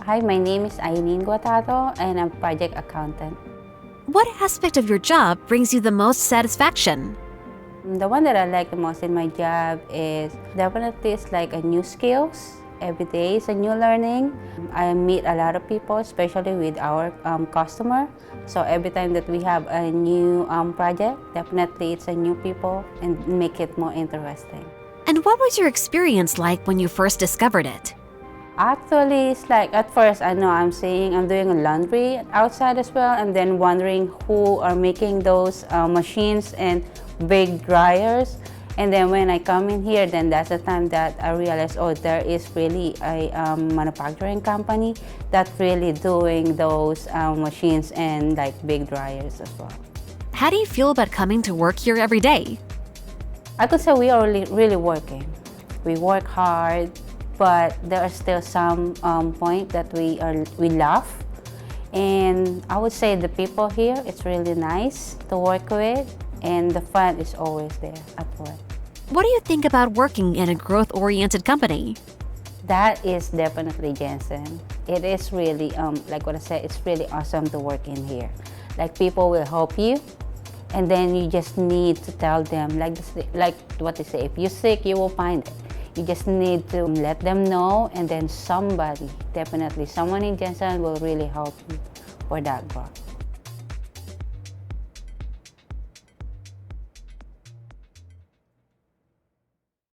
Hi, my name is Aileen Guatato and I'm project accountant. What aspect of your job brings you the most satisfaction? The one that I like the most in my job is definitely it's like a new skills. Every day is a new learning. I meet a lot of people, especially with our customer. So every time that we have a new project, definitely it's a new people and make it more interesting. And what was your experience like when you first discovered it? Actually, it's like at first I know I'm doing laundry outside as well, and then wondering who are making those machines and big dryers. And then when I come in here, then that's the time that I realized, oh, there is really a manufacturing company that's really doing those machines and like big dryers as well. How do you feel about coming to work here every day? I could say we are really working. We work hard, but there are still some point that we laugh. And I would say the people here, it's really nice to work with, and the fun is always there at work. What do you think about working in a growth-oriented company? That is definitely Jensen. It is really, like what I said, it's really awesome to work in here. Like people will help you, and then you just need to tell them, like what they say, if you're sick, you will find it. You just need to let them know, and then somebody, definitely someone in Jensen will really help you for that work.